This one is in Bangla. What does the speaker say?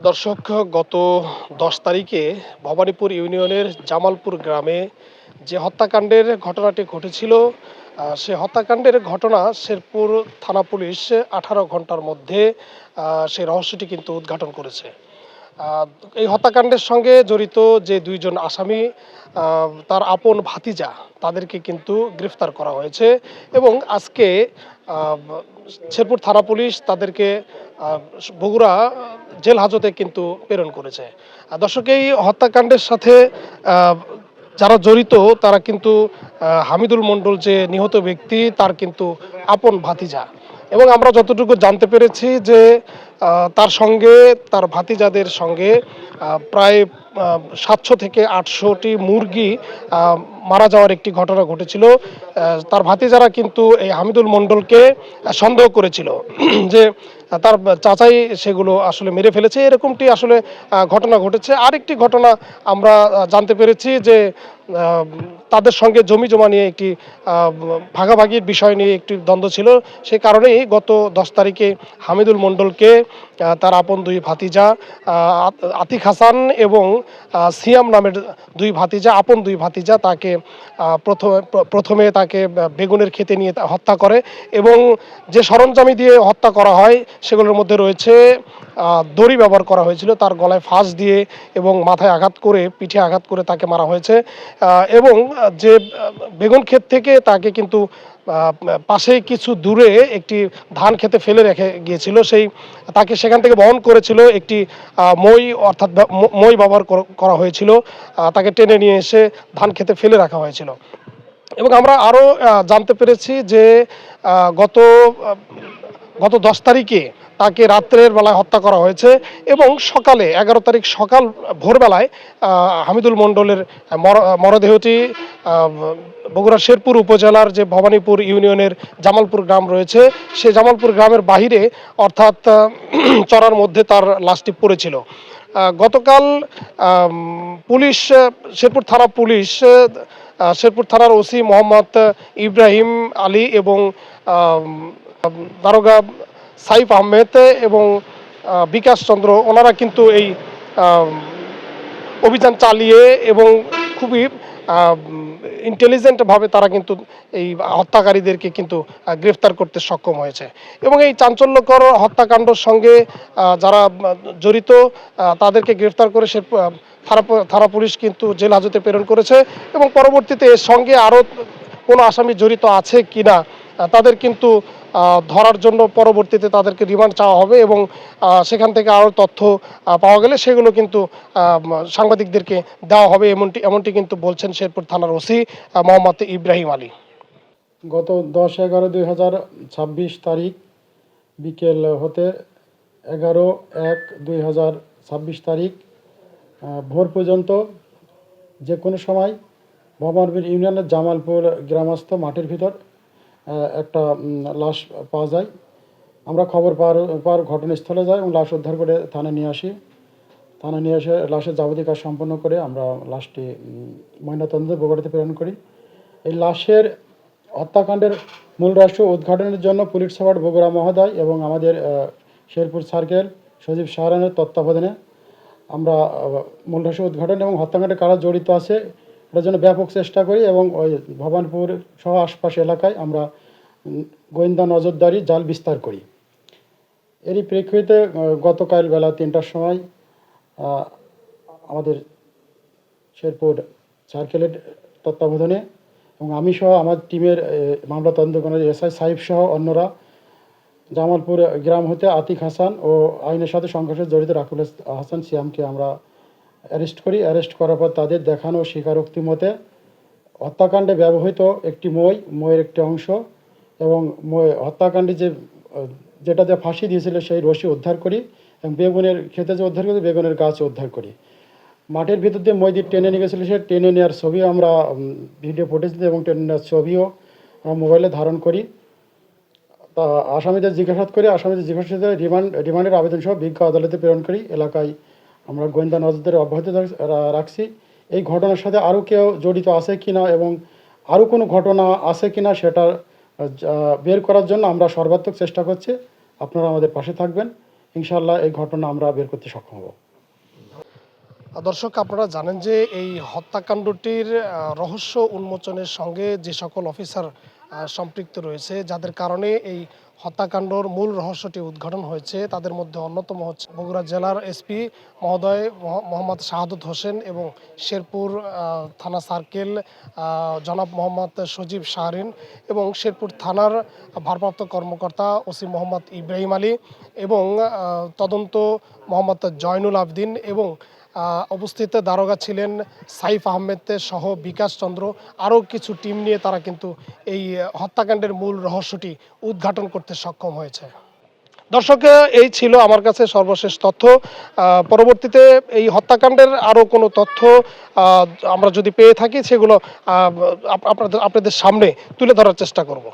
দর্শক, গত ১০ তারিখে ভবানীপুর ইউনিয়নের জামালপুর গ্রামে যে হত্যাকাণ্ডের ঘটনাটি ঘটেছিল, সে হত্যাকাণ্ডের ঘটনা শেরপুর থানা পুলিশ ১৮ ঘন্টার মধ্যে সেই রহস্যটি কিন্তু উদ্ঘাটন করেছে। আহ, এই হত্যাকাণ্ডের সঙ্গে জড়িত যে দুইজন আসামি, তার আপন ভাতিজা, তাদেরকে কিন্তু গ্রেফতার করা হয়েছে এবং আজকে আহ, শেরপুর থানা পুলিশ তাদেরকে আহ, বগুড়া জেল হাজতে কিন্তু প্রেরণ করেছে। দর্শক, এই হত্যাকাণ্ডের সাথে আহ, যারা জড়িত তারা কিন্তু হামিদুল মণ্ডল, যে নিহত ব্যক্তি, তার কিন্তু আপন ভাতিজা। এবং আমরা যতটুকু জানতে পেরেছি যে তার সঙ্গে, তার ভাতিজাদের সঙ্গে প্রায় ৭০০ থেকে ৮০০টি মুরগি মারা যাওয়ার একটি ঘটনা ঘটেছিল। তার ভাতিজারা কিন্তু এই হামিদুল মণ্ডলকে সন্দেহ করেছিল যে তার চাচাই সেগুলো আসলে মেরে ফেলেছে, এরকমটি আসলে ঘটনা ঘটেছে। আরেকটি ঘটনা আমরা জানতে পেরেছি যে তাদের সঙ্গে জমি জমা নিয়ে একটি ভাগাভাগির বিষয় নিয়ে একটি দ্বন্দ্ব ছিল। সে কারণেই গত ১০ তারিখে হামিদুল মণ্ডলকে তার আপন দুই ভাতিজা আতিক হাসান এবং সিয়াম নামের আপন দুই ভাতিজা, তাকে প্রথমে তাকে বেগুনের খেতে নিয়ে হত্যা করে এবং যে সরঞ্জামি দিয়ে হত্যা করা হয় সেগুলোর মধ্যে রয়েছে দড়ি ব্যবহার করা হয়েছিল, তার গলায় ফাঁস দিয়ে এবং মাথায় আঘাত করে, পিঠে আঘাত করে তাকে মারা হয়েছে। এবং যে বেগুন ক্ষেত থেকে তাকে কিন্তু পাশেই কিছু দূরে একটি ধান খেতে ফেলে রেখে গিয়েছিল, তাকে সেখান থেকে বহন করেছিল একটি মই, অর্থাৎ মই ব্যবহার করা হয়েছিল। তাকে টেনে নিয়ে এসে ধান খেতে ফেলে রাখা হয়েছিল। এবং আমরা আরও জানতে পেরেছি যে গত গত ১০ তারিখে তাকে রাত্রের বেলায় হত্যা করা হয়েছে এবং সকালে ১১ তারিখ সকাল ভোরবেলায় হামিদুল মণ্ডলের মরদেহটি বগুড়া শেরপুর উপজেলার যে ভবানীপুর ইউনিয়নের জামালপুর গ্রাম রয়েছে, সে জামালপুর গ্রামের বাহিরে, অর্থাৎ চড়ার মধ্যে তার লাশটি পড়েছিল। গতকাল পুলিশ, শেরপুর থানা পুলিশ, শেরপুর থানার ওসি মোহাম্মদ ইব্রাহিম আলী এবং দারোগা সাইফ আহমেদ এবং বিকাশ চন্দ্র, ওনারা কিন্তু এই অভিযান চালিয়ে এবং খুবই ইন্টেলিজেন্টভাবে তারা কিন্তু এই হত্যাকারীদেরকে কিন্তু গ্রেফতার করতে সক্ষম হয়েছে। এবং এই চাঞ্চল্যকর হত্যাকাণ্ডের সঙ্গে যারা জড়িত, তাদেরকে গ্রেফতার করে সে থানা পুলিশ কিন্তু জেল হাজতে প্রেরণ করেছে এবং পরবর্তীতে এর সঙ্গে আরও কোনো আসামি জড়িত আছে কিনা তাদের কিন্তু ধরার জন্য পরবর্তীতে তাদেরকে রিমান্ড চাওয়া হবে এবং সেখান থেকে আরও তথ্য পাওয়া গেলে সেগুলো কিন্তু সাংবাদিকদেরকে দেওয়া হবে, এমনটি কিন্তু বলছেন শেরপুর থানার ওসি মোহাম্মদ ইব্রাহিম আলী। গত 10/11/2026 তারিখ বিকেল হতে 11/1/2026 তারিখ ভোর পর্যন্ত যে কোনো সময় ভবানীপুর ইউনিয়নের জামালপুর গ্রামস্থ মাঠের ভিতর একটা লাশ পাওয়া যায়। আমরা খবর পাওয়ার ঘটনাস্থলে যাই এবং লাশ উদ্ধার করে থানায় নিয়ে আসি। থানায় নিয়ে এসে লাশের যাবতীয় কাজ সম্পন্ন করে আমরা লাশটি ময়নাতদন্তে বগুড়াতে প্রেরণ করি। এই লাশের হত্যাকাণ্ডের মূল রহস্য উদ্ঘাটনের জন্য পুলিশ সুপার বগুড়া মহোদয় এবং আমাদের শেরপুর সার্কেল সজীব শাহরানের তত্ত্বাবধানে আমরা মূল রহস্য উদ্ঘাটন এবং হত্যাকাণ্ডে কারা জড়িত আছে এটার জন্য ব্যাপক চেষ্টা করি এবং ওই ভবানীপুর সহ আশপাশ এলাকায় আমরা গোয়েন্দা নজরদারি জাল বিস্তার করি। এরই প্রেক্ষিতে গতকাল বেলা ৩টার সময় আমাদের শেরপুর সার্কেলের তত্ত্বাবধানে এবং আমি সহ আমার টিমের মামলা তদন্ত করার এসআই সাহেব সহ অন্যরা জামালপুর গ্রাম হতে আতিক হাসান ও আইনের সাথে সংঘর্ষে জড়িত রাকুল হাসান সিয়ামকে আমরা অ্যারেস্ট করি। অ্যারেস্ট করার পর তাদের দেখানো স্বীকারোক্তি মতে হত্যাকাণ্ডে ব্যবহৃত একটি মইয়ের একটি অংশ এবং হত্যাকাণ্ডে যেটাতে ফাঁসি দিয়েছিল সেই রশি উদ্ধার করি এবং বেগুনের খেতে যে উদ্ধার করি, বেগুনের গাছ উদ্ধার করি। মাঠের ভিতর দিয়ে মই দিয়ে টেনে নিয়ে গেছিলো, সে টেনে নেওয়ার ছবিও আমরা ভিডিও ফুটেজ দিই এবং টেনে নেওয়ার ছবিও আমরা মোবাইলে ধারণ করি। তা আসামিদের জিজ্ঞাসাবাদ করি, আসামিদের জিজ্ঞাসাবাদে রিমান্ডের আবেদন সহ বিজ্ঞ আদালতে প্রেরণ করি। এলাকায় আমরা গোয়েন্দা নজরদারি অব্যাহত রাখছি। এই ঘটনার সাথে আরও কেউ জড়িত আছে কিনা এবং আরও কোনো ঘটনা আছে কিনা সেটা বের করার জন্য আমরা সর্বাত্মক চেষ্টা করছি। আপনারা আমাদের পাশে থাকবেন ইনশাআল্লাহ এই ঘটনা আমরা বের করতে সক্ষম হব। দর্শক, আপনারা জানেন যে এই হত্যাকাণ্ডটির রহস্য উন্মোচনের সঙ্গে যে সকল অফিসার সম্পৃক্ত রয়েছে, যাদের কারণে এই হত্যাকাণ্ডর মূল রহস্যটি উদ্ঘাটন হয়েছে, তাদের মধ্যে অন্যতম হচ্ছে বগুড়া জেলার এসপি মহোদয় মোহাম্মদ শাহাদত হোসেন এবং শেরপুর থানা সার্কেল জনাব মোহাম্মদ সজীব শাহরিন এবং শেরপুর থানার ভারপ্রাপ্ত কর্মকর্তা ওসি মোহাম্মদ ইব্রাহিম আলী এবং তদন্ত মোহাম্মদ জয়নুল আবদিন এবং উপস্থিত দারোগা ছিলেন সাইফ আহমেদ সহ বিকাশ চন্দ্র। আরও কিছু টিম নিয়ে তারা কিন্তু এই হত্যাকাণ্ডের মূল রহস্যটি উদ্ঘাটন করতে সক্ষম হয়েছে। দর্শক, এই ছিল আমার কাছে সর্বশেষ তথ্য। পরবর্তীতে এই হত্যাকাণ্ডের আরও কোনো তথ্য আমরা যদি পেয়ে থাকি, সেগুলো আপনাদের সামনে তুলে ধরার চেষ্টা করব।